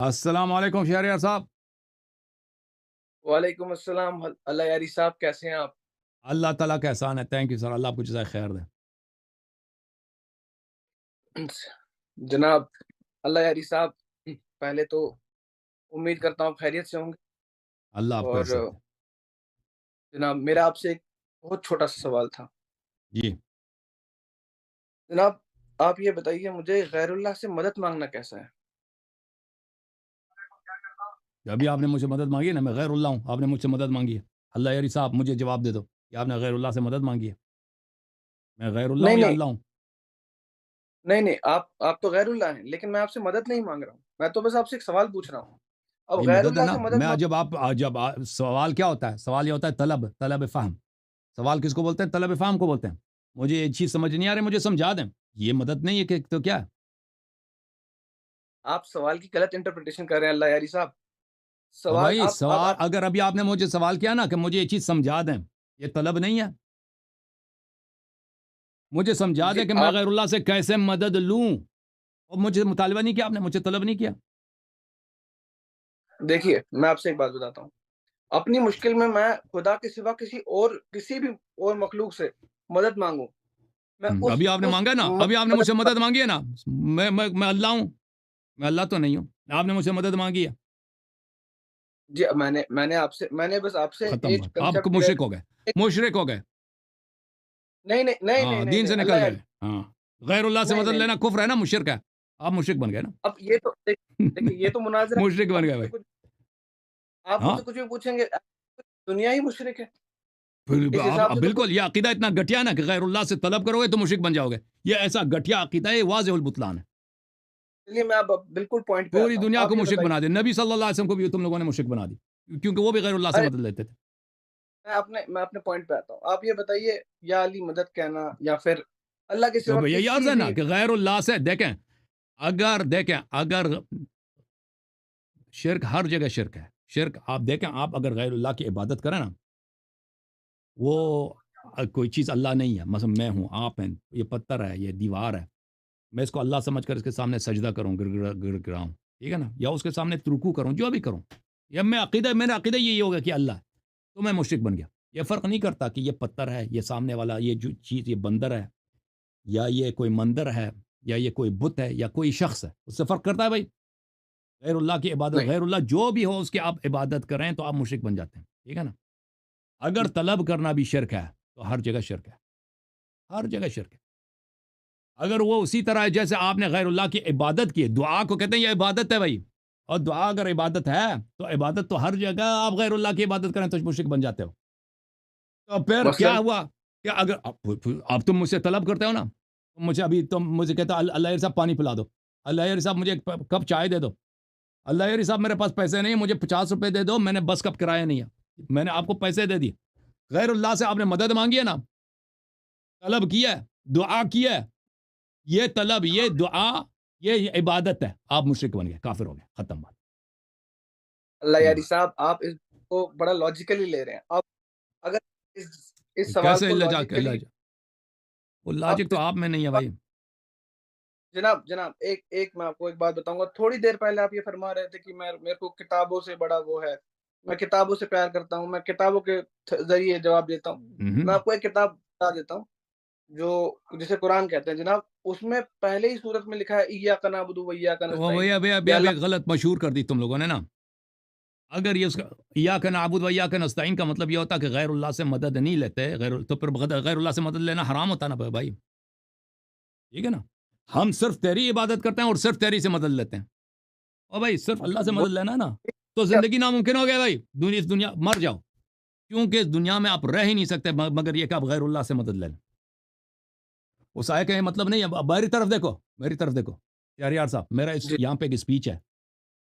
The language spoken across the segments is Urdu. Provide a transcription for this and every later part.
السلام علیکم شہریار صاحب. وعلیکم السلام اللہ یاری صاحب، کیسے ہیں آپ؟ اللہ تعالیٰ کا احسان ہے. Thank you sir. اللہ آپ کو جزائے خیر دے. جناب اللہ یاری صاحب، پہلے تو امید کرتا ہوں آپ خیریت سے ہوں گے۔ اللہ آپ کو اور عزت دے. جناب میرا آپ سے ایک بہت چھوٹا سا سوال تھا۔ جی. جناب آپ یہ بتائیے مجھے غیر اللہ سے مدد مانگنا کیسا ہے؟ ابھی آپ نے مجھ سے مدد مانگی ہے نا, میں غیر اللہ ہوں. آپ نے مجھ سے مدد مانگی ہے. اللہ یاری صاحب مجھے جواب دے دو کہ آپ نے غیر اللہ سے مدد مانگی ہے. میں غیر اللہ نہیں ہوں یا نہیں اللہ ہوں؟ نہیں آپ تو غیر اللہ ہیں، لیکن میں آپ سے مدد نہیں مانگ رہا ہوں، میں تو بس آپ سے ایک سوال پوچھ رہا ہوں۔ اب یہ غیر مدد ہے اللہ نا. سے مدد میں مانگ جب سوال کیا ہوتا ہے؟ سوال یہ ہوتا ہے طلب فہم. سوال کس کو بولتے ہیں؟ طلب فہم کو بولتے ہیں. مجھے یہ چیز سمجھ نہیں آ رہی, مجھے سمجھا دیں. یہ مدد نہیں ہے کہ تو کیا ہے؟ آپ سوال کی غلط انٹرپریٹیشن کر رہے ہیں اللہ یاری صاحب۔ اور سوال بھائی سوال, آپ اگر ابھی آپ نے مجھے سوال کیا نا کہ مجھے یہ چیز سمجھا دیں, یہ طلب نہیں ہے. مجھے سمجھا جی دیں کہ میں آپ غیر اللہ سے کیسے مدد لوں. اور مجھے مطالبہ نہیں کیا آپ نے, مجھے طلب نہیں کیا. دیکھیے میں آپ سے ایک بات بتاتا ہوں، اپنی مشکل میں خدا کے سوا کسی بھی اور مخلوق سے مدد مانگوں، میں ابھی آپ نے اس مانگا نا, ابھی آپ نے مجھ سے مدد مانگی ہے نا. میں اللہ ہوں. میں اللہ تو نہیں ہوں. آپ نے مجھ سے مدد مانگی ہے. جی میں نے بس آپ سے ختم ایک بات. آپ کو کنسپٹ کلیئر مشرک ہو گئے. مشرک ہو گئے. نہیں نہیں نہیں نہیں ہاں, نہیں دین نہیں سے اللہ نکل یاری گئے. ہاں, غیر اللہ سے نہیں مدد نہیں لینا نہیں کفر ہے نا, مشرک ہے. آپ مشرک بن گئے نا. اب یہ تو دیکھیے یہ تو مناظرہ مشرک آپ بن گئے مجھ سے بھائی. کچھ آپ مجھ ہاں, سے کچھ بھی پوچھیں گے دنیا ہی مشرک ہے پھر اس آپ حساب سے تو بالکل یہ عقیدہ اتنا گٹیا نا کہ غیر اللہ سے طلب کرو گے تو مشرک بن جاؤ گے. یہ ایسا گٹیا عقیدہ ہے, یہ واضح البطلان ہے. چلیے میں اب بالکل پوائنٹ پہ پوری آتا ہوں، دنیا آپ کو یہ مشرک بتائیے بنا دے. نبی صلی اللہ علیہ وسلم کو بھی تم لوگوں نے مشرک بنا دی, کیونکہ وہ بھی غیر اللہ سے ارے مدد لیتے تھے. میں اپنے پوائنٹ پہ آتا ہوں، آپ یہ بتائیے یا علی مدد کہنا یا پھر اللہ کے سوا تو یہی عرض کسی ہے نا بھی کہ غیر اللہ سے اگر شرک ہر جگہ شرک ہے. شرک آپ دیکھیں, آپ اگر غیر اللہ کی عبادت کریں نا, وہ کوئی چیز اللہ نہیں ہے. مثلا میں ہوں, آپ ہیں, یہ پتھر ہے, یہ دیوار ہے, میں اس کو اللہ سمجھ کر اس کے سامنے سجدہ کروں, گر گراؤں, ٹھیک ہے نا, یا اس کے سامنے رکوع کروں, جو بھی کروں, یا میرا عقیدہ یہی ہوگا کہ اللہ ہے, تو میں مشرک بن گیا. یہ فرق نہیں کرتا کہ یہ پتھر ہے, یہ سامنے والا, یہ جو چیز, یہ بندر ہے, یا یہ کوئی مندر ہے, یا یہ کوئی بت ہے, یا کوئی شخص ہے. اس سے فرق کرتا ہے بھائی. غیر اللہ کی عبادت, نہیں غیر اللہ جو بھی ہو اس کی آپ عبادت کریں تو آپ مشرک بن جاتے ہیں, ٹھیک ہے نا. اگر طلب کرنا بھی شرک ہے تو ہر جگہ شرک ہے. ہر جگہ شرک ہے. اگر وہ اسی طرح ہے جیسے آپ نے غیر اللہ کی عبادت کی, دعا کو کہتے ہیں یہ عبادت ہے بھائی. اور دعا اگر عبادت ہے تو عبادت تو ہر جگہ, آپ غیر اللہ کی عبادت کریں تو مشرک بن جاتے ہو. تو پھر کیا مثلاً ہوا کہ اگر آپ تم مجھ سے طلب کرتے ہو نا, تم مجھے کہتے ہو اللہ صاحب پانی پلا دو, اللہ صاحب مجھے ایک کپ چائے دے دو, اللہ صاحب میرے پاس پیسے نہیں, مجھے 50 روپے دے دو, میں نے بس کب کرایہ نہیں ہے, میں نے آپ کو پیسے دے دیے. غیر اللہ سے آپ نے مدد مانگی ہے نا, طلب کیا ہے, دعا کیا ہے, یہ طلب, یہ دعا, یہ عبادت ہے. آپ مشرک بن گئے, کافر ہو گئے, ختم بات. اللہ سیدھی یاری بات. صاحب آپ اس کو بڑا لاجیکلی لے رہے ہیں، آپ اگر اس سوال کیسے کو اللہ لاجیکلی وہ آپ لاجک تو آپ میں نہیں ہے بھائی. جناب ایک میں آپ کو ایک بات بتاؤں گا، تھوڑی دیر پہلے آپ یہ فرما رہے تھے کہ میرے کو کتابوں سے بڑا وہ ہے، میں کتابوں سے پیار کرتا ہوں، میں کتابوں کے ذریعے جواب دیتا ہوں. میں آپ کو ایک کتاب بتا دیتا ہوں جو جسے قرآن کہتے ہیں جناب، اس میں پہلے ہی سورت میں لکھا ہے ایاک نعبد و ایاک تو وہ نستعین، ابھی کہ اللہ غلط مشہور کر دی تم لوگوں نے نا. اگر یہ اس کا ایاک نعبد و ایاک نستعین کا مطلب یہ ہوتا کہ غیر اللہ سے مدد نہیں لیتے, تو پھر غیر اللہ سے مدد لینا حرام ہوتا نا بھائی, ٹھیک ہے نا. ہم صرف تیری عبادت کرتے ہیں اور صرف تیری سے مدد لیتے ہیں. اور بھائی صرف اللہ سے وہ مدد لینا ہے نا, تو زندگی ناممکن ہو گیا بھائی. اس دنیا مر جاؤ, کیونکہ اس دنیا میں آپ رہ ہی نہیں سکتے مگر یہ کہ آپ غیر اللہ سے مدد لیں. اس آئے کا یہ مطلب نہیں ہے. میری طرف دیکھو شہریار صاحب, میرا جی یہاں پہ ایک اسپیچ ہے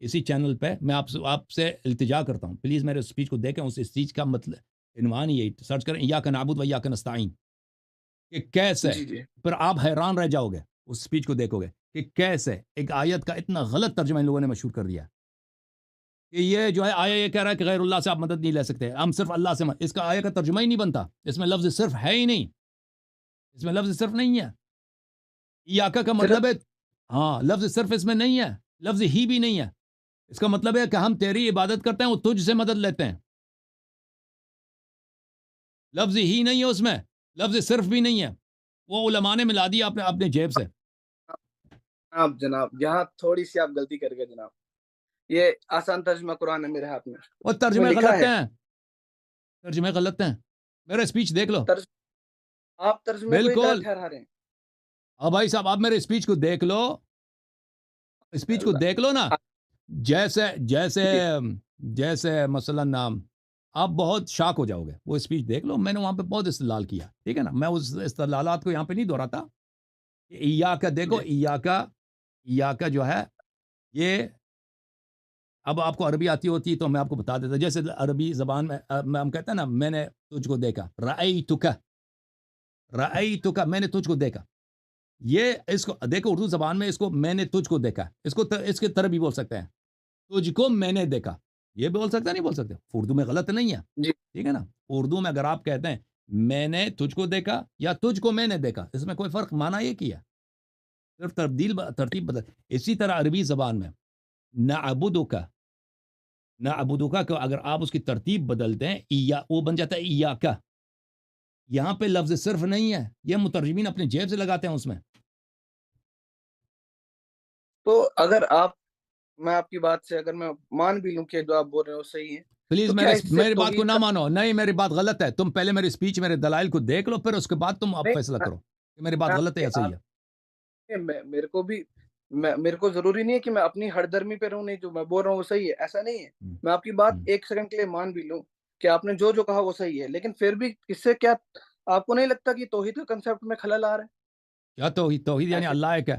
اسی چینل پہ, میں آپ سے التجا کرتا ہوں, پلیز میرے اسپیچ کو دیکھیں. اس اسپیچ کا مطلب عنوان یہی, سرچ کریں ایاک نعبد و ایاک نستعین, کہ کیسے, جی جی پھر آپ حیران رہ جاؤ گے اس اسپیچ کو دیکھو گے کہ کیسے ایک آیت کا اتنا غلط ترجمہ ان لوگوں نے مشہور کر دیا کہ یہ جو ہے آیا یہ کہہ رہا ہے کہ غیر اللہ سے آپ مدد نہیں لے سکتے, ہم صرف اللہ سے اس کا آیا کا ترجمہ ہی نہیں بنتا. اس میں لفظ صرف ہے ہی نہیں, اس میں لفظ صرف نہیں ہے. ایاکا کا صرف مطلب ہے, ہاں لفظ صرف اس میں نہیں ہے, لفظ ہی بھی نہیں ہے. اس کا مطلب ہے کہ ہم تیری عبادت کرتے ہیں، وہ تجھ سے مدد لیتے ہیں. لفظ ہی نہیں ہے اس میں، لفظ صرف بھی نہیں ہے، وہ علماء نے ملا دیا اپنے جیب سے. جناب یہاں تھوڑی سی آپ غلطی کر گئے جناب. یہ آسان ترجمہ قرآن ہے میرے ہاتھ میں. وہ ترجمے غلط ہیں، ترجمے غلط ہیں. میرا اسپیچ دیکھ لو. آپ ترجمے کو غلط ٹھہرا رہے ہیں. اب بھائی صاحب آپ میرے اسپیچ کو دیکھ لو، اسپیچ کو دیکھ لو نا. جیسے جیسے جیسے مثلا نام آپ بہت شاک ہو جاؤ گے. وہ اسپیچ دیکھ لو، میں نے وہاں پہ بہت استدلال کیا، ٹھیک ہے نا. میں اس استدلالات کو یہاں پہ نہیں دہراتا. ایاکا دیکھو، ایاکا جو ہے یہ، اب آپ کو عربی آتی ہوتی تو میں آپ کو بتا دیتا. جیسے عربی زبان میں ہم کہتے ہیں نا، میں نے تجھ کو دیکھا، رأیتک، رأیتک، میں نے تجھ کو دیکھا. یہ اس کو دیکھو اردو زبان میں اس کو میں نے تجھ کو دیکھا، اس کے طرح بھی بول سکتے ہیں. تجھ کو میں نے دیکھا، یہ بول سکتے نہیں بول سکتے. اردو میں غلط نہیں ہے، ٹھیک ہے نا. اردو میں اگر آپ کہتے ہیں میں نے تجھ کو دیکھا یا تجھ کو میں نے دیکھا، اس میں کوئی فرق، معنی یہ کیا، صرف ترتیب بدل. اسی طرح عربی زبان میں نعبدک، نعبدک کو اگر آپ اس کی ترتیب بدلتے ہیں وہ بن جاتا ہے ایاکا. یہاں پہ لفظ صرف نہیں ہے، یہ مترجمین اپنے جیب سے لگاتے ہیں اس میں. تو اگر میں آپ کی بات سے اگر میں مان بھی لوں کہ جو آپ بول رہے ہیں وہ صحیح ہے، پلیز میری بات کو نہ مانو. نہیں، میری بات غلط ہے. تم پہلے میری اسپیچ، میرے دلائل کو دیکھ لو، پھر اس کے بعد تم اب فیصلہ کرو کہ میری بات غلط ہے یا صحیح ہے. میرے کو ضروری نہیں ہے کہ میں اپنی ہر درمی پہ رہوں. نہیں، جو میں بول رہا ہوں وہ صحیح ہے، ایسا نہیں ہے. میں آپ کی بات ایک سیکنڈ کے لیے مان بھی لوں کہ آپ نے جو کہا وہ صحیح ہے، لیکن پھر بھی اس سے کیا آپ کو نہیں لگتا کہ توحید کے کنسیپٹ میں خلل آ رہا ہے؟ کیا توحید یعنی اللہ ایک ہے.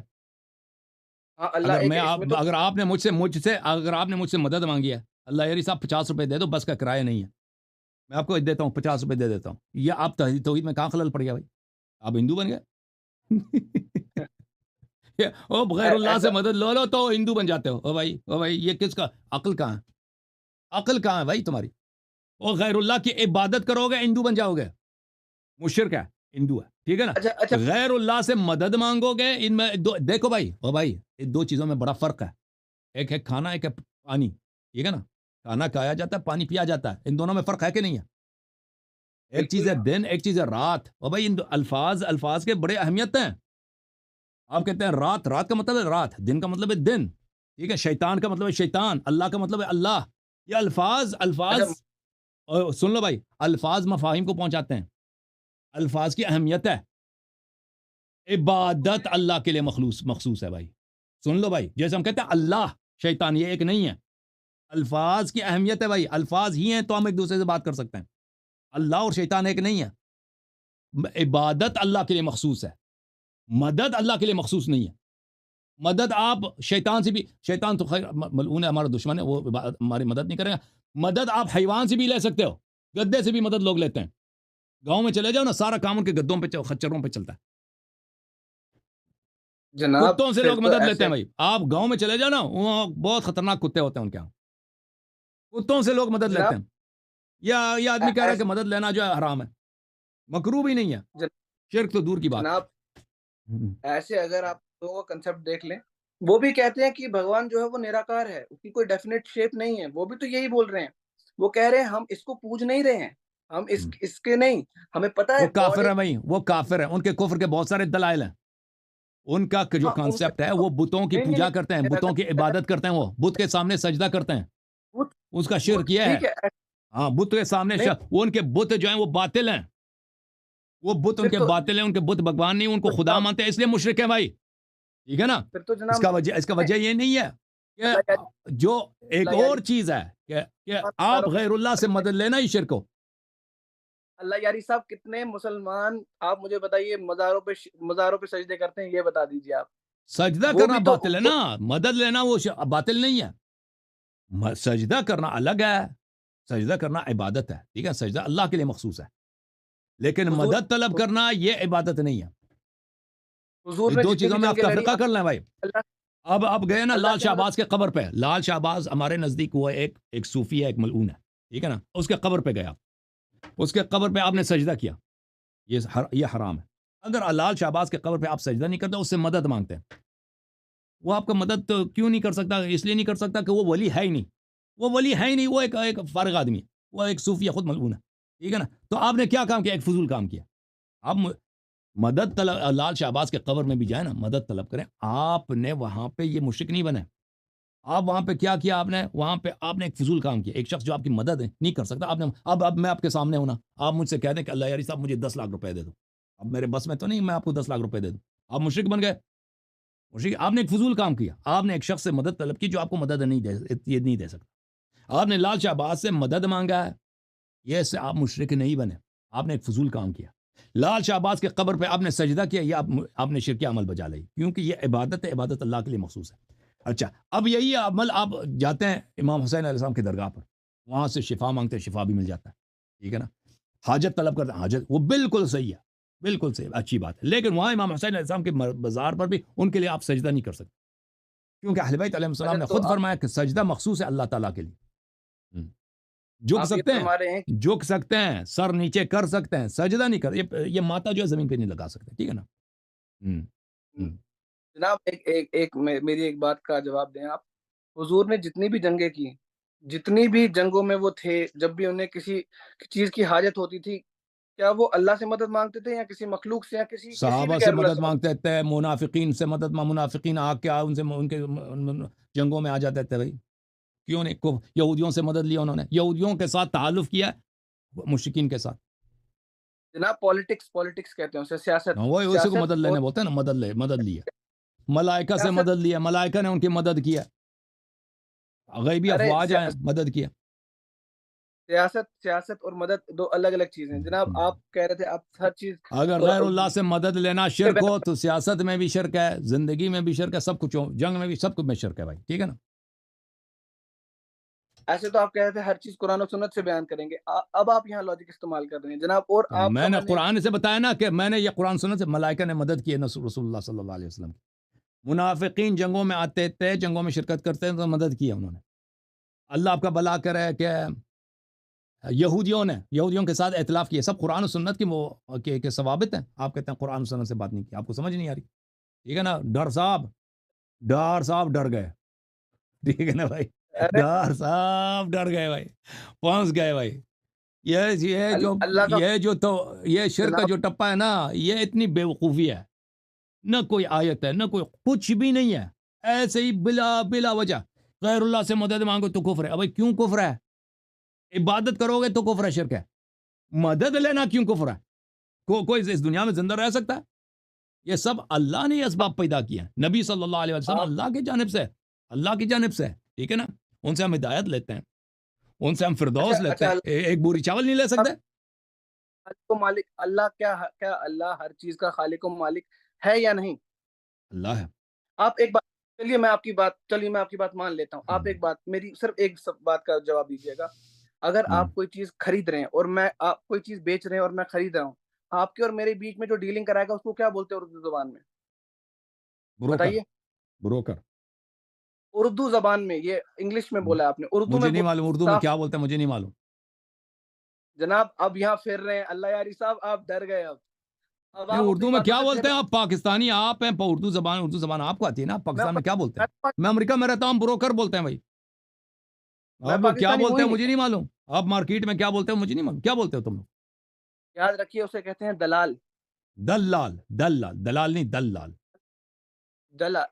اگر آپ نے مجھ سے مدد مانگی ہے، اللہ یاری صاحب 50 روپے دے دو، بس کا کرایہ نہیں ہے، میں آپ کو دیتا ہوں 50 روپے دے دیتا ہوں. یہ آپ توحید میں کہاں خلل پڑ گیا بھائی؟ آپ ہندو بن گئے. او غیر اللہ سے مدد لو تو ہندو بن جاتے ہو. او بھائی یہ کس کا عقل کہاں ہے؟ عقل کہاں ہے بھائی تمہاری؟ او غیر اللہ کی عبادت کرو گے ہندو بن جاؤ گے. مشرک ہے، ہندو ہے، ٹھیک ہے نا. غیر اللہ سے مدد مانگو گے، ان میں دیکھو بھائی، او بھائی ان دو چیزوں میں بڑا فرق ہے. ایک ہے کھانا، ایک ہے پانی، ٹھیک ہے نا. کھانا کھایا جاتا ہے، پانی پیا جاتا ہے. ان دونوں میں فرق ہے کہ نہیں ہے؟ ایک چیز ہے دن، ایک چیز ہے رات. او بھائی ان الفاظ کے بڑے اہمیت ہیں. آپ کہتے ہیں رات کا مطلب ہے رات، دن کا مطلب ہے دن، ٹھیک ہے. شیطان کا مطلب ہے شیطان، اللہ کا مطلب ہے اللہ. یہ الفاظ سن لو بھائی، الفاظ مفاہیم کو پہنچاتے ہیں. الفاظ کی اہمیت ہے. عبادت اللہ کے لیے مخصوص ہے بھائی. سن لو بھائی، جیسے ہم کہتے ہیں اللہ، شیطان، یہ ایک نہیں ہے. الفاظ کی اہمیت ہے بھائی. الفاظ ہی ہیں تو ہم ایک دوسرے سے بات کر سکتے ہیں. اللہ اور شیطان ایک نہیں ہے. عبادت اللہ کے لیے مخصوص ہے، مدد اللہ کے لیے مخصوص نہیں ہے. مدد آپ شیطان سے بھی، شیطان تو خیر ملعون ہے، ہمارا دشمن ہے، وہ ہماری مدد نہیں کرے گا. مدد آپ حیوان سے بھی لے سکتے ہو، گدے سے بھی مدد لوگ لیتے ہیں. گاؤں میں چلے جاؤ نا، سارا کام ان کے گدوں پہ خچروں پہ چلتا ہے. کتوں سے لوگ مدد لیتے ہیں بھائی. آپ گاؤں میں چلے جاؤ نا، وہاں بہت خطرناک کتے ہوتے ہیں ان کے یہاں. کتوں سے لوگ مدد لیتے ہیں. یہ آدمی کہہ رہا ہے کہ مدد لینا جو ہے حرام ہے، مکروہ بھی نہیں ہے، شرک تو دور کی بات. جناب ایسے اگر آپ دو کنسپٹ دیکھ لیں، وہ بھی کہتے ہیں کہ بھگوان جو ہے وہ نراکار ہے، اس کی کوئی ڈیفینیٹ شیپ نہیں ہے. وہ بھی تو یہی بول رہے ہیں. وہ کہہ رہے ہیں ہم اس کو پوج نہیں رہے ہیں، ہم اس کے نہیں، ہمیں پتہ ہے وہ کافر ہے بھائی، وہ کافر ہے. ان کے کفر کے بہت سارے دلائل ہیں. ان کا جو کانسیپٹ ہے، وہ بتوں کی پوجا کرتے ہیں، بتوں کی عبادت کرتے ہیں. وہ بت کے سامنے سجدہ کرتے ہیں، اس کا شرک یہ ہے. ہاں، بت کے سامنے وہ ان کے بت جو ہیں وہ باطل ہیں. وہ بت ان کے باطل ہیں، ان کے بت بھگوان نہیں، ان کو خدا مانتے ہیں، اس لیے مشرک ہیں بھائی. ٹھیک ہے نا. اس کا وجہ یہ نہیں ہے کہ جو ایک اور چیز ہے کہ آپ غیر اللہ سے مدد لینا ہی شرک ہو. اللہ یاری صاحب، کتنے مسلمان آپ مجھے بتائیے مزاروں پہ سجدے کرتے ہیں؟ یہ بتا دیجیے آپ. سجدہ کرنا باطل ہے نا، مدد لینا وہ باطل نہیں ہے. سجدہ کرنا الگ ہے، سجدہ کرنا عبادت ہے، ٹھیک ہے. سجدہ اللہ کے لیے مخصوص ہے، لیکن مدد طلب کرنا یہ عبادت نہیں ہے. یہ دو چیزوں میں آپ تفریقہ کر لیں بھائی. اب گئے نا لال شہباز کے قبر پہ. لال شہباز ہمارے نزدیک وہ ایک صوفی ہے، ایک ملعون ہے، ٹھیک ہے نا. اس کے قبر پہ گیا، اس کے قبر پہ آپ نے سجدہ کیا، یہ حرام ہے. اگر لال شہباز کے قبر پہ آپ سجدہ نہیں کرتے، اس سے مدد مانگتے ہیں، وہ آپ کا مدد تو کیوں نہیں کر سکتا؟ اس لیے نہیں کر سکتا کہ وہ ولی ہے ہی نہیں، وہ ولی ہے ہی نہیں، وہ ایک فارغ آدمی ہے، وہ ایک صوفی ہے، خود ملعون ہے، ٹھیک ہے نا؟ تو آپ نے کیا کام کیا؟ ایک فضول کام کیا. آپ مدد طلب، لال شہباز کے قبر میں بھی جائیں نا، مدد طلب کریں. آپ نے وہاں پہ یہ مشرک نہیں بنے. آپ وہاں پہ کیا کیا؟ آپ نے وہاں پہ آپ نے ایک فضول کام کیا. ایک شخص جو آپ کی مدد ہے نہیں کر سکتا، آپ نے اب میں آپ کے سامنے ہوں نا، آپ مجھ سے کہہ دیں کہ اللہ یاری صاحب مجھے 10 لاکھ روپے دے دو. اب میرے بس میں تو نہیں میں آپ کو 10 لاکھ روپے دے دوں. آپ مشرک بن گئے. مشرک، آپ نے ایک فضول کام کیا. آپ نے ایک شخص سے مدد طلب کی جو آپ کو مدد یہ نہیں دے سکتا. آپ نے لال شہباز سے مدد مانگا ہے، یہ سے آپ مشرک نہیں بنے. آپ نے ایک فضول کام کیا. لال شہباز کے قبر پہ آپ نے سجدہ کیا، یہ آپ نے شرک عمل بجا لی، کیونکہ یہ عبادت ہے، عبادت اللہ کے لیے مخصوص ہے. اچھا، اب یہی عمل آپ جاتے ہیں امام حسین علیہ السلام کی درگاہ پر، وہاں سے شفا مانگتے ہیں، شفا بھی مل جاتا ہے، ٹھیک ہے نا؟ حاجت طلب کرتے ہیں، حاجت، وہ بالکل صحیح ہے، بالکل صحیح، اچھی بات ہے. لیکن وہاں امام حسین علیہ السلام کے بازار پر بھی ان کے لیے آپ سجدہ نہیں کر سکتے، کیونکہ اہل بیت علیہ السلام اچھا نے تو خود فرمایا کہ سجدہ مخصوص ہے اللہ تعالیٰ کے لیے. جھک آپ یہ سکتے ہیں، فرما رہے ہیں کہ جھک سکتے ہیں، سر نیچے کر سکتے ہیں، سجدہ نہیں کر. یہ ماتا جو ہے زمین پہ نہیں لگا سکتے، ٹھیک ہے نا؟ ہوں ہوں جناب میری ایک بات کا جواب دیں آپ. حضور نے جتنی بھی جنگیں کی، جتنی بھی جنگوں میں وہ تھے، جب بھی انہیں کسی چیز کی حاجت ہوتی تھی، کیا وہ اللہ سے مدد مانگتے تھے یا کسی مخلوق سے یا کسی بھی صحابہ سے غیر اللہ مدد سے مدد؟ مانگتے تھے، منافقین سے مدد منافقین آ کے ان سے ان کے جنگوں میں آ جاتے تھے. بھائی کیوں نہیں؟ یہودیوں سے مدد لیا انہوں نے، یہودیوں کے ساتھ تعلق کیا مشرکین کے ساتھ. جناب پالیٹکس کہتے ہیں اسے، سیاست. وہی اسی کو سیاست مدد اور لینے بولتے ہیں نا، مدد لی ہے. ملائکہ سے سیاست مدد لیا، ملائکہ نے ان کی مدد کیا. غیبی ارے افواج ہیں، مدد کیا. سیاست اور مدد دو الگ الگ چیزیں ہیں جناب. آپ کہہ رہے تھے آپ ہر چیز اگر غیر اللہ سے مدد لینا شرک ہو تو سیاست میں بھی شرک ہے، زندگی میں بھی شرک ہے، سب کچھ ہو، جنگ میں بھی، سب کچھ میں شرک ہے بھائی، ٹھیک ہے نا؟ ایسے تو آپ کہہ رہے تھے ہر چیز قرآن و سنت سے بیان کریں گے، اب آپ یہاں لاجک استعمال کر رہے ہیں جناب. اور تو آپ میں کا نے میں نے قرآن سے بتایا نا کہ میں نے یہ قرآن سنت سے ملائکہ نے مدد کی ہے رسول اللہ صلی اللہ علیہ وسلم کی. منافقین جنگوں میں آتے تھے، جنگوں میں شرکت کرتے ہیں تو مدد کی ہے انہوں نے. اللہ آپ کا بھلا کرے کہ یہودیوں کے ساتھ اختلاف کیا، سب قرآن و سنت کی ثوابت ہیں. آپ کہتے ہیں قرآن و سنت سے بات نہیں کی، آپ کو سمجھ نہیں آ رہی، ٹھیک ہے نا؟ ڈار صاحب ڈر گئے، ٹھیک ہے نا بھائی؟ ارے ڈار صاحب ڈر گئے بھائی، پہنچ گئے بھائی. اللہ کا یہ شرک کا جناب جو ٹپا ہے نا، یہ اتنی بیوقوفی ہے. نہ کوئی آیت ہے، نہ کوئی کچھ بھی نہیں ہے، ایسے ہی بلا وجہ غیر اللہ سے مدد مانگو تو کفر ہے. ابھی کیوں کفر ہے؟ عبادت کرو گے تو کفر ہے، شرک ہے. مدد لینا کیوں کفر ہے؟ کوئی اس دنیا میں زندہ رہ سکتا ہے؟ یہ سب اللہ نے اسباب پیدا کیے ہیں. نبی صلی اللہ علیہ وسلم آپ اللہ کی جانب سے، ٹھیک ہے نا؟ ان سے ہم ہدایت لیتے ہیں، ان سے ہم فردوس لیتے اچھا ہیں. ایک بوری چاول نہیں لے سکتے. خالق و مالک اللہ، کیا اللہ ہر چیز کا خالق و مالک ہے یا نہیں؟ اللہ ہے. آپ ایک بات، چلیے میں آپ کی بات مان لیتا ہوں. آپ ایک بات، میری صرف ایک بات کا جواب دیجیے گا. اگر آپ کوئی چیز خرید رہے ہیں اور میں آپ کوئی چیز بیچ رہے ہیں اور میں خرید رہا ہوں، آپ کے اور میرے بیچ میں جو ڈیلنگ کرائے گا اس کو کیا بولتے ہیں اردو زبان میں؟ بتائیے. بروکر. اردو زبان میں، یہ انگلش میں بولا آپ نے، اردو میں مجھے نہیں معلوم اردو میں صاف. کیا بولتے ہیں، مجھے نہیں معلوم. جناب اب یہاں پھر رہے ہیں اللہ یاری صاحب، آپ ڈر گئے. اب نہیں، آپ اپنی اردو میں باتوں کیا سے بولتے پھر ہیں؟ آپ پاکستانی آپ ہیں، اردو زبان آپ کو آتی ہے نا؟ میں پاکستان میں کیا بولتے ہیں؟ میں میں امریکہ میں رہتا ہوں، بروکر بولتے ہیں بھائی. میں آپ لوگ کیا پاکستانی ہوں بولتے ہی ہیں نہیں. مجھے نہیں معلوم. آپ مارکیٹ میں کیا بولتے ہیں مجھے نہیں معلوم. کیا بولتے ہو تم لوگ؟ یاد رکھیے اسے کہتے ہیں دلال. دلال نہیں، دلال.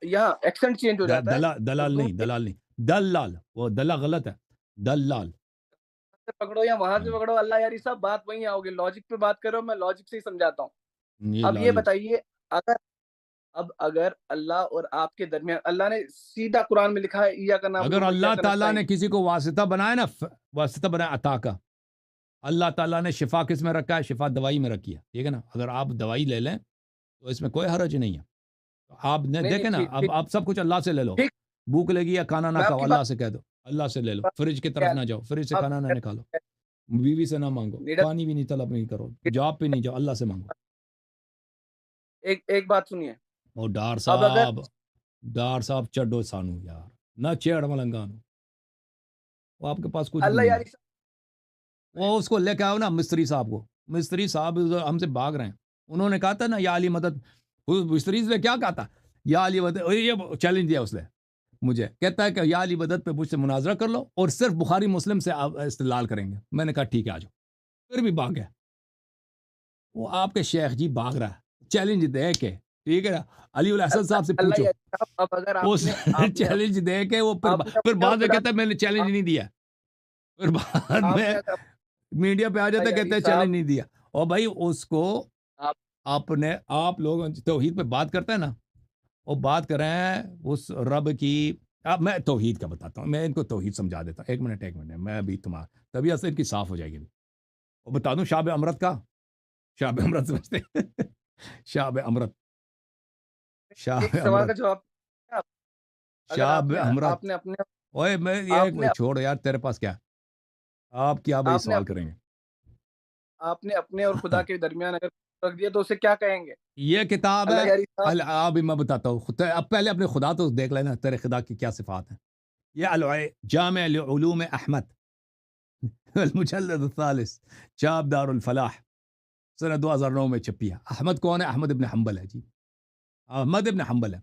یہاں ایکسنٹ چینج ہو جاتا ہے دلال اردو نہیں، میں. دلال نہیں، دلال. وہ دلال غلط ہے، دلال. سے پکڑو یا وہاں سے پکڑو، اللہ یاری صاحب بات وہیں آؤ گے. لاجک پہ بات کرو، میں لاجک سے ہی سمجھاتا ہوں. یہ اب یہ لاجک. بتائیے، اگر اللہ اور آپ کے درمیان، اللہ نے سیدھا قرآن میں لکھا ہے ایاک نعبد اگر و اللہ ایاک تعالیٰ نے نستعین. کسی کو واسطہ بنایا نا، واسطہ بنایا عطا کا. اللہ تعالیٰ نے شفا کس میں رکھا ہے؟ شفا دوائی میں رکھی ہے، ٹھیک ہے نا؟ اگر آپ دوائی لے لیں تو اس میں کوئی حرج نہیں ہے. آپ نے نہیں نہیں، دیکھیں نا، ٹھیک اب ٹھیک آپ سب کچھ اللہ سے لے لو. ٹھیک. بھوک لگی یا کھانا نہ میں آپ کھاؤ، کی اللہ سے کہہ دو، اللہ سے لے لو. بات فریج کی طرف نہ جاؤ، فریج سے کھانا نہ نکالو، بیوی سے نہ مانگو، پانی بھی نہیں طلب نہیں کرو، جاب پہ نہیں جاؤ، اللہ سے مانگو. ایک بات سنیے. اور اب اگر ڈار صاحب چڈو سانو یار، نہ چیڑ ملنگانو. وہ آپ کے پاس کچھ بھی اللہ نہیں ہے. یاری وہ اس کو لے کے آؤ نا مستری صاحب کو. مستری صاحب ہم سے بھاگ رہے ہیں. انہوں نے کہا تھا نا یا علی مدد. مستری سے کیا کہا تھا؟ یا علی مدد، یہ چیلنج دیا اس نے مجھے، کہتا ہے کہ یا علی مدد پہ مجھ سے مناظرہ کر لو اور صرف بخاری مسلم سے آپ استدلال کریں گے. میں نے کہا ٹھیک ہے آ جاؤ. پھر بھی بھاگ گیا. وہ آپ کے شیخ جی بھاگ رہا ہے چیلنج دے کے، ٹھیک ہے نا. علی الحسن صاحب سے اللہ پوچھو، یا اب اگر آپ اس نے چیلنج دے کے وہ پھر اپنے بعد میں خدا کہتا ہے میں نے چیلنج نہیں دیا. پھر بعد آپ میں نے اگر میڈیا پہ آ جاتا ہے علی کہتے ہیں صاحب چیلنج نہیں دیا. اور بھائی اس کو آپ آپ لوگ توحید پہ بات کرتے ہیں نا، وہ بات کر رہے ہیں اس رب کی. اب میں توحید کا بتاتا ہوں، میں ان کو توحید سمجھا دیتا ہوں. ایک منٹ میں ابھی تمہارا طبیعت سے ان کی صاف ہو جائے گی. وہ بتا دوں شاب امرت کا، شاب امرت سمجھتے ہیں؟ شاب امرت، شاب ایک سوال کا امرت، جواب اگر شاب امرت. آپ نے اپنے اوے میں آپ نے یہ چھوڑو یار، تیرے پاس کیا، آپ کیا بھائی آپ نے سوال کریں گے؟ آپ نے اپنے اور خدا کے درمیان اگر رکھ دیا تو اسے کیا کہیں گے؟ یہ کتاب ہے. اللہ یاری صاحب ابھی میں بتاتا ہوں. اب پہلے اپنے خدا تو دیکھ لینا، تیرے خدا کی کیا صفات ہیں. یہ جامع لعلوم احمد المجلد الثالث، چاپ دار الفلاح، سنہ 2009 میں چھپی ہے. احمد کون ہے؟ احمد ابن حنبل ہے جی، احمد ابن حنبل ہے.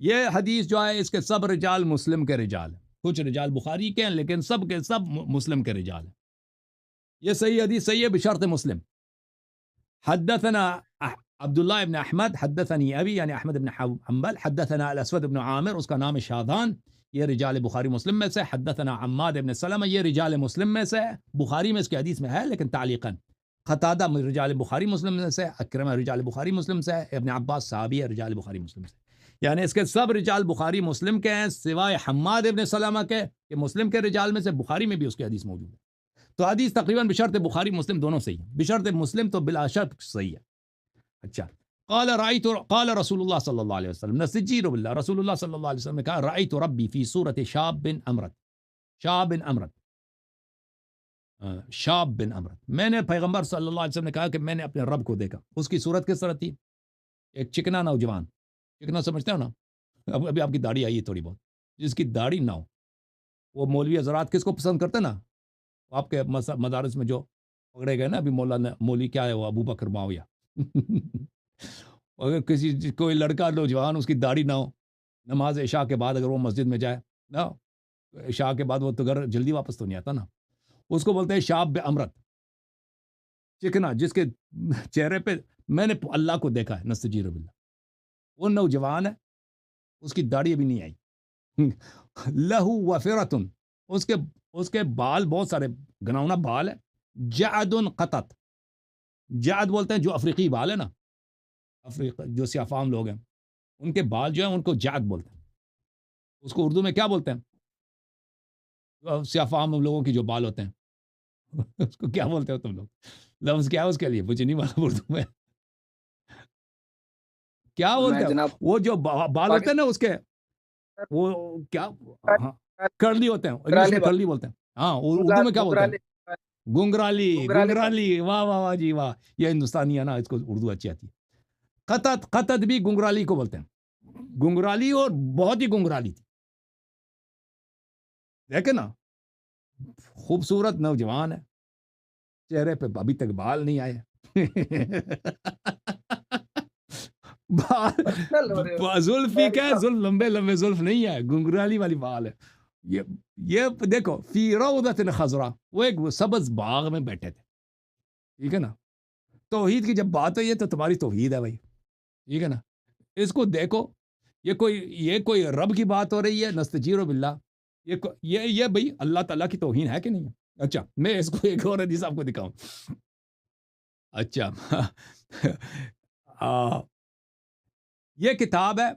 یہ حدیث جو ہے اس کے سب رجال مسلم کے رجال ہیں. کچھ رجال بخاری کے ہیں لیکن سب کے سب مسلم کے رجال ہیں. یہ صحیح حدیث صحیح ہے بشرط مسلم. حدثنا عبداللہ ابن احمد حدثنی ابی، یعنی احمد ابن حنبل. حدثنا الاسود ابن عامر، اس کا نام ہے شاذان، یہ رجال بخاری مسلم میں سے. حدثنا عماد ابن سلمہ، یہ رجال مسلم میں سے. بخاری میں اس کی حدیث میں ہے لیکن تعلیقاً. قتادہ رجال بخاری مسلم میں سے، اکرمہ رجال بخاری مسلم سے، ابن عباس صحابی ہے رجال بخاری مسلم سے. یعنی اس کے سب رجال بخاری مسلم کے ہیں سوائے حماد ابن سلمہ کے، کہ مسلم کے رجال میں سے بخاری میں بھی اس کی حدیث موجود ہے. تو حدیث تقریباً بشرط بخاری مسلم دونوں صحیح ہے. بشرط مسلم تو بلا شرط صحیح ہے. اچھا، قال رسول اللہ صلی اللہ علیہ وسلم، نستجیر باللہ، رسول اللہ صلی اللہ علیہ وسلم نے کہا رأیت ربی فی صورت شاب بن امرت. شاب بن امرت، شاب بن امرت. میں نے پیغمبر صلی اللہ علیہ وسلم نے کہا کہ میں نے اپنے رب کو دیکھا. اس کی صورت کس طرح تھی؟ ایک چکنا نوجوان. چکنا سمجھتے ہو نا؟ ابھی آپ کی داڑھی آئی ہے تھوڑی بہت، جس کی داڑھی نہ ہو. وہ مولوی حضرات کس کو پسند کرتے نا؟ آپ کے مدارس میں جو پکڑے گئے نا ابھی، مولانا مولوی کیا ہے وہ، ابو بکر معاویہ. اگر کسی کوئی لڑکا نوجوان اس کی داڑھی نہ ہو، نماز عشاء کے بعد اگر وہ مسجد میں جائے نا، عشاء کے بعد وہ تو گھر جلدی واپس تو نہیں آتا نا، اس کو بولتے ہیں شاب امرت. چکنا جس کے چہرے پہ میں نے اللہ کو دیکھا ہے، نستجیر باللہ. وہ نوجوان ہے، اس کی داڑھی ابھی نہیں آئی. لہو وفرتن، اس کے بال بہت سارے گناؤنا بال ہے. جعد قطت، جعد بولتے ہیں جو افریقی بال ہے نا، افریقہ جو سیافام لوگ ہیں ان کے بال جو ہیں ان کو جعد بولتے ہیں. اس کو اردو میں کیا بولتے ہیں؟ سیافام لوگوں کی جو بال ہوتے ہیں اس کو کیا بولتے ہو تم لوگ؟ لفظ کیا ہے اس کے لیے؟ مجھے نہیں معلوم اردو میں کیا بولتے ہیں. جناب وہ جو بال ہوتے ہیں نا اس کے، وہ کیا، ہاں کرلی ہوتے ہیں، انگلش میں کرلی بولتے ہیں. ہاں اردو میں کیا بولتے ہیں؟ گنگرالی. گنگرالی، واہ واہ واہ جی واہ. یہ ہندوستانی ہے نا، اس کو اردو اچھی آتی ہے. قطت، قطت بھی گنگرالی کو بولتے ہیں. گنگرالی، اور بہت ہی گنگرالی تھی. دیکھیں نا، خوبصورت نوجوان ہے، چہرے پہ ابھی تک بال نہیں آئے. زلف ہی کیا، زلف لمبے لمبے زلف نہیں ہے، گنگرالی والی بال ہے. یہ دیکھو، فی روضۃ خضراء، وہ ایک سبز باغ میں بیٹھے تھے. ٹھیک ہے نا. توحید کی جب بات ہوئی ہے تو تمہاری توحید ہے بھائی، ٹھیک ہے نا. اس کو دیکھو، یہ کوئی رب کی بات ہو رہی ہے، نستجیر باللہ. یہ بھائی اللہ تعالیٰ کی توہین ہے کہ نہیں ہے؟ اچھا، میں اس کو ایک اور حدیث آپ کو دکھاؤں. اچھا یہ کتاب ہے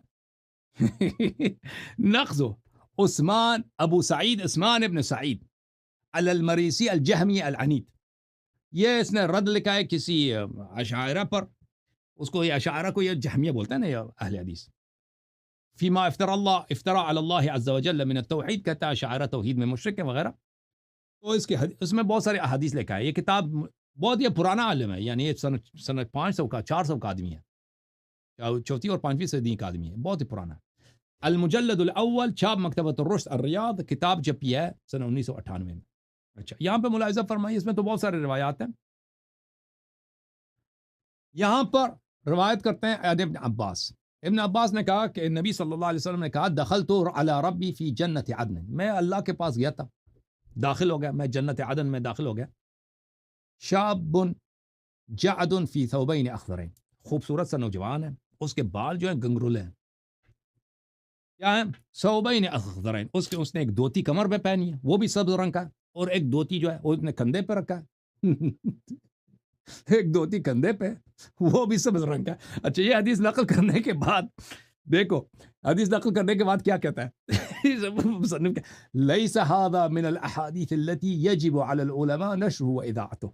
نقض عثمان ابو سعید عثمان ابن سعید علی المریسی الجہمی العنید. یہ اس نے رد لکھا ہے کسی اشاعرہ پر. اس کو یہ اشاعرہ کو یہ جہمیہ بولتے ہیں نا، یہ اہل حدیث. فیما افطرا علی اللہ عز وجل من التوحید، کہتا ہے اشاعرہ توحید میں مشرک ہے وغیرہ. تو اس میں بہت سارے احادیث لکھا ہے. یہ کتاب بہت یہ پرانا عالم ہے، یعنی یہ سن 500 کا 400 کا آدمی ہے، چوتھی اور پانچویں صدی کا آدمی ہے، بہت ہی پرانا. المجلد الاول، چھاپ مکتبۃ الرشد الریاض، کتاب چھپی ہے سن 1998 میں. اچھا، یہاں پہ ملاحظہ فرمائیے، اس میں تو بہت سارے روایات ہیں. یہاں پر روایت کرتے ہیں ابن عباس. ابن عباس نے کہا کہ نبی صلی اللہ علیہ وسلم نے کہا دخلت علی ربی فی جنت عدن، میں اللہ کے پاس گیا تھا، داخل ہو گیا، میں جنت عدن میں داخل ہو گیا. شاب جعد فی ثوبین اخضرین، خوبصورت سا نوجوان ہے، اس کے بال جو ہیں گنگرولے ہیں، کیا ہے؟ ثوبین اخضرین، اس نے ایک دھوتی کمر پہ پہنی ہے، وہ بھی سبز رنگ کا، اور ایک دھوتی جو ہے وہ نے کندھے پہ رکھا ہے ایک دھوتی کندھے پہ، وہ بھی سبز رنگ کا. اچھا، یہ حدیث نقل کرنے کے بعد دیکھو، حدیث نقل کرنے کے بعد کیا کہتا ہے مصنف کہ لیس ھذا من الاحادیث التي يجب على العلماء نشره واذاعته،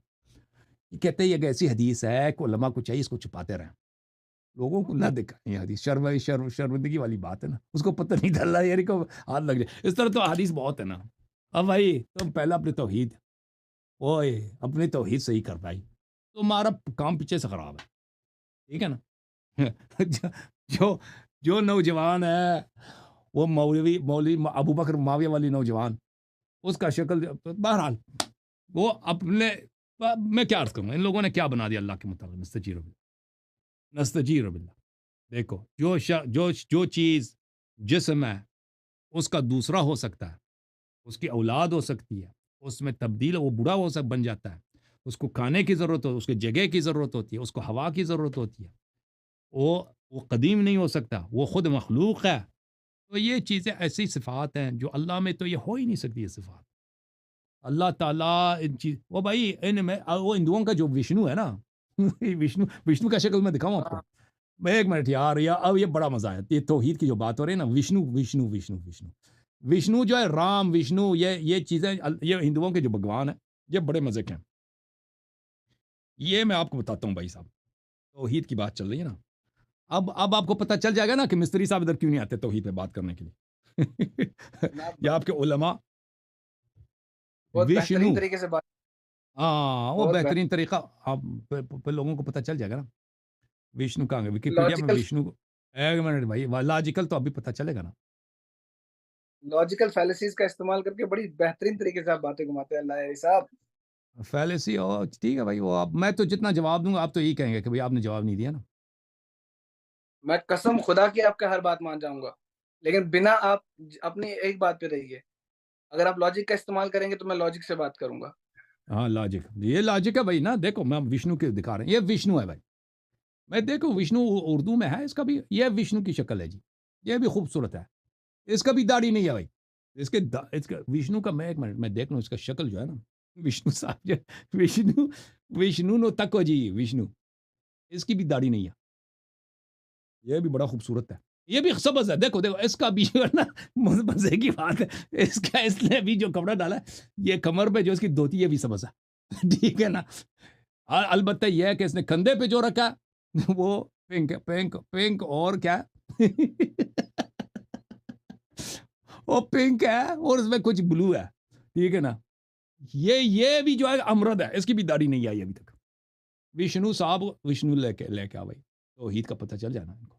یہ کہتے ہیں یہ ایک ایسی حدیث ہے کہ علماء کو چاہیے اس کو چھپاتے رہیں، لوگوں کو نہ دکھائیں. یہ حدیث شرمندگی والی بات ہے نا، اس کو پتہ نہیں چل رہا ہے، یعنی کو ہاتھ لگ جائے. اس طرح تو حدیث بہت ہے نا. اب بھائی تم پہلا اپنی توحید، اوئے اپنی توحید صحیح کر بھائی، تمہارا کام پیچھے سے خراب ہے، ٹھیک ہے نا. جو نوجوان ہے وہ مولوی ابو بکر معاویہ والی نوجوان، اس کا شکل بہرحال وہ اپنے، میں کیا عرض کروں، ان لوگوں نے کیا بنا دیا اللہ کے مطابق. نستجیر باللہ. دیکھو جو چیز جسم ہے اس کا دوسرا ہو سکتا ہے، اس کی اولاد ہو سکتی ہے، اس میں تبدیل، وہ بوڑھا بن جاتا ہے، اس کو کھانے کی ضرورت ہوتی ہے، اس کی جگہ کی ضرورت ہوتی ہے، اس کو ہوا کی ضرورت ہوتی ہے، وہ قدیم نہیں ہو سکتا، وہ خود مخلوق ہے. تو یہ چیزیں ایسی صفات ہیں جو اللہ میں تو یہ ہو ہی نہیں سکتی. یہ صفات اللہ تعالیٰ ان چیز، وہ بھائی ان میں وہ ہندوؤں کا جو وشنو ہے نا وشنو کا شکل میں دکھاؤں آپ کو. میں ایک منٹ یار، اب یہ بڑا مزہ ہے، یہ توحید کی جو بات ہو رہی ہے نا، وشنو جو ہے، رام وشنو، یہ چیزیں، یہ ہندوؤں کے جو بھگوان ہیں، یہ بڑے مزے کے ہیں. یہ میں آپ کو بتاتا ہوں بھائی صاحب، توحید کی بات چل رہی ہے نا. اب آپ کو پتہ چل جائے گا نا کہ مستری صاحب ادھر کیوں نہیں آتے توحید پہ بات کرنے کے لیے یا آپ کے علماء وشنو، طریقے سے بات، وہ بہترین طریقہ، آپ لوگوں کو پتہ چل جائے گا نا وشنو کہاں گے. ویکیپیڈیا میں وشنو، ایک منٹ بھائی، لاجیکل تو ابھی پتہ چلے گا نا. لاجیکل فیلسیز کا استعمال کر کے بڑی بہترین طریقے سے آپ باتیں گھماتے ہیں اللہ صاحب. فیلسی ٹھیک ہے بھائی، وہ آپ، میں تو جتنا جواب دوں گا آپ تو یہی کہیں گے کہ بھائی آپ نے جواب نہیں دیا نا. میں قسم خدا کی آپ کا ہر بات مان جاؤں گا، لیکن بنا آپ اپنی ایک بات پہ رہیے. اگر آپ لاجک کا استعمال کریں گے تو میں لاجک سے بات کروں گا. ہاں لاجک، یہ لاجک ہے بھائی نا. دیکھو میں وشنو کے دکھا رہے ہیں، یہ وشنو ہے بھائی. میں دیکھو وشنو اردو میں ہے، اس کا بھی یہ وشنو کی شکل ہے جی، یہ بھی خوبصورت ہے. اس کا بھی داڑھی نہیں ہے بھائی، اس کا وشنو کا، میں ایک منٹ میں دیکھ لوں اس کا شکل جو ہے نا، وشنو صاحب جو وشنو نو تکو جی، وشنو، اس کی بھی داڑھی نہیں ہے. یہ بھی بڑا خوبصورت ہے، یہ بھی سبز ہے. دیکھو اس کا بھی جو ہے نا، مزے کی بات ہے، اس نے بھی جو کپڑا ڈالا ہے، یہ کمر پہ جو اس کی دھوتی، یہ بھی سبز ہے ٹھیک ہے نا. البتہ یہ ہے کہ اس نے کندھے پہ جو رکھا وہ پنک اور کیا وہ پنک ہے، اور اس میں کچھ بلو ہے، ٹھیک ہے نا. یہ بھی جو ہے امرد ہے، اس کی بھی داڑھی نہیں آئی ابھی تک. وشنو صاحب، وشنو لے کے آ بھائی، توحید کا پتہ چل جانا ان کو.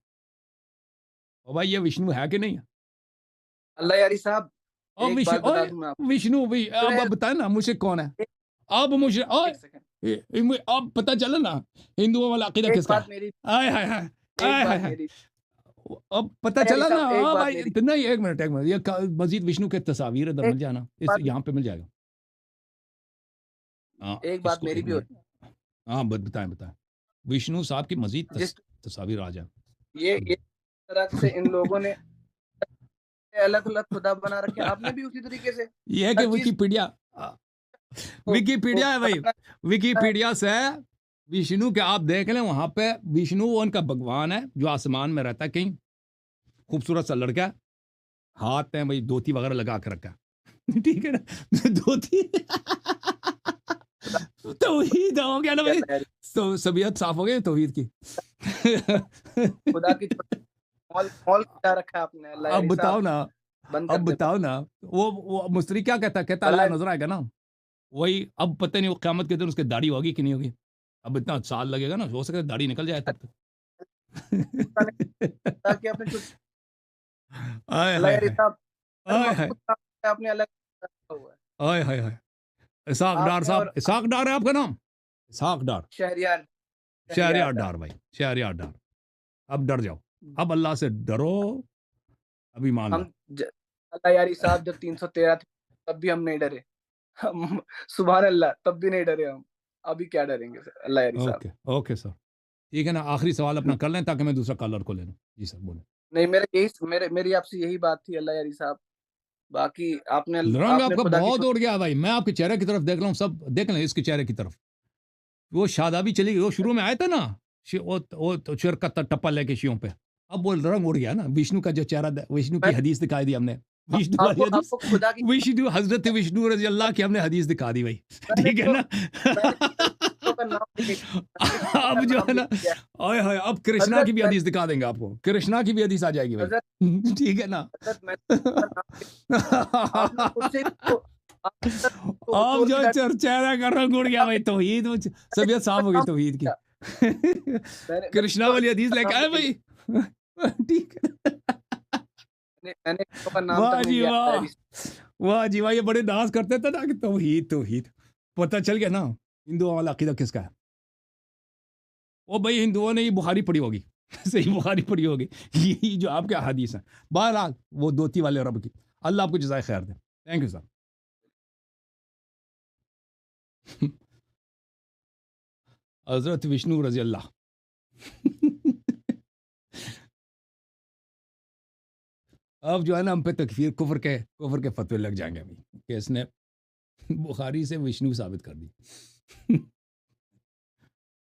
او بھائی یہ وشنو ہے کہ نہیں ہے؟ اللہ یاری صاحب ایک بات بتا دوں میں آپ کو. وشنو اب بتائیں نا مجھے کون ہے. اب مجھے اب پتہ چلا نا ہندوؤں والا عقیدہ کس کا ہے. اب پتہ چلا نا. نہیں ایک منٹ، یہ مزید وشنو کے تصاویر ادھر مل جانا، یہاں پہ مل جائے گا. ایک بات میری بھی ہوتی، ہاں بتائیں وشنو صاحب کی مزید تصاویر آ جائیں. یہ طرح سے ان لوگوں نے الگ الگ خدا بنا رکھے، آپ نے بھی اسی طریقے سے. یہ ہے کہ ویکیپیڈیا ہے بھائی، ویکیپیڈیا سے وشنو کے آپ دیکھ لیں، وہاں پہ وشنو ان کا بھگوان ہے جو آسمان میں رہتا ہے کہیں، خوبصورت سا لڑکا، ہاتھ ہیں بھائی دھوتی وغیرہ لگا کے رکھا، ٹھیک ہے نا. دھوتی توحید ہو گیا نا بھائی، تو سبیعت صاف ہو گئی توحید کی. خدا کی مول کیا رکھا آپ نے. اب بتاؤ نا وہ مستری کیا کہتا اللہ نظر آئے گا نا. وہی اب پتہ نہیں وہ قیامت کے دن اس کی داڑھی ہوگی کہ نہیں ہوگی. اب اتنا سال لگے گا نا، ہو سکتا ہے داڑھی نکل جائے تب تک. اسحاق ڈار صاحب، اسحاق ڈار ہے آپ کا نام؟ اسحاق ڈار، شہریار ڈار بھائی، شہریار ڈار. اب ڈر جاؤ، اب اللہ سے ڈرو، ابھی مان لو. ہم اللہ یاری صاحب جب 313 تھے تب بھی ہم نہیں ڈرے. سبحان اللہ، تب بھی نہیں ڈرے ہم. ابھی کیا ڈریں گے سر اللہ یاری صاحب. اوکے سر، ٹھیک ہے نا. آخری سوال اپنا کر لیں تاکہ میں دوسرا کالر کو لے لوں. جی سر بولیں. نہیں میری آپ سے یہی بات تھی اللہ یاری صاحب. باقی آپ نے رنگ آپ کا خدا کی بہت اڑ گیا بھائی. میں آپ کے چہرے کی طرف دیکھ رہا ہوں، سب دیکھ لیں اس کے چہرے کی طرف. وہ شادابی چلی گئی، وہ شروع میں آیا تھا نا وہ شرکت ٹپا لے کے شیوں پہ. اب وہ رنگ اڑ گیا نا. وشنو کا جو چہرہ، وشنو کی حدیث دکھائی دی ہم نے. آپ کو خدا کی وشنو، حضرت وشنو رضی اللہ کی ہم نے حدیث دکھا دی بھائی. ٹھیک ہے نا. اب جو ہے نا، اوئے ہوئے، اب کرشنا کی بھی حدیث دکھا دیں گے آپ کو. کرشنا کی بھی حدیث آ جائے گی بھائی. ٹھیک ہے نا. اب جو چہرہ کا رنگ اڑ گیا بھائی. توحید طبیعت صاف ہو گئی توحید کی. کرشنا والی حدیث لے کے آئے بھائی. ٹھیک ہے. واہ جی واہ، واہ جی واہ. یہ بڑے ناز کرتے تھے نا کہ توحید توحید. پتہ چل گیا نا ہندوؤں والا عقیدہ کس کا ہے. وہ بھائی ہندوؤں نے یہ بخاری پڑھی ہوگی، صحیح بخاری پڑھی ہوگی. یہ جو آپ کے حدیث ہیں بہرحال وہ دوتی والے رب کی. اللہ آپ کو جزائے خیر دے. Thank you sir. حضرت وشنو رضی اللہ. اب جو ہے نا ہم پہ تکفیر کفر کے فتوے لگ جائیں گے ابھی کہ اس نے بخاری سے وشنو ثابت کر دی.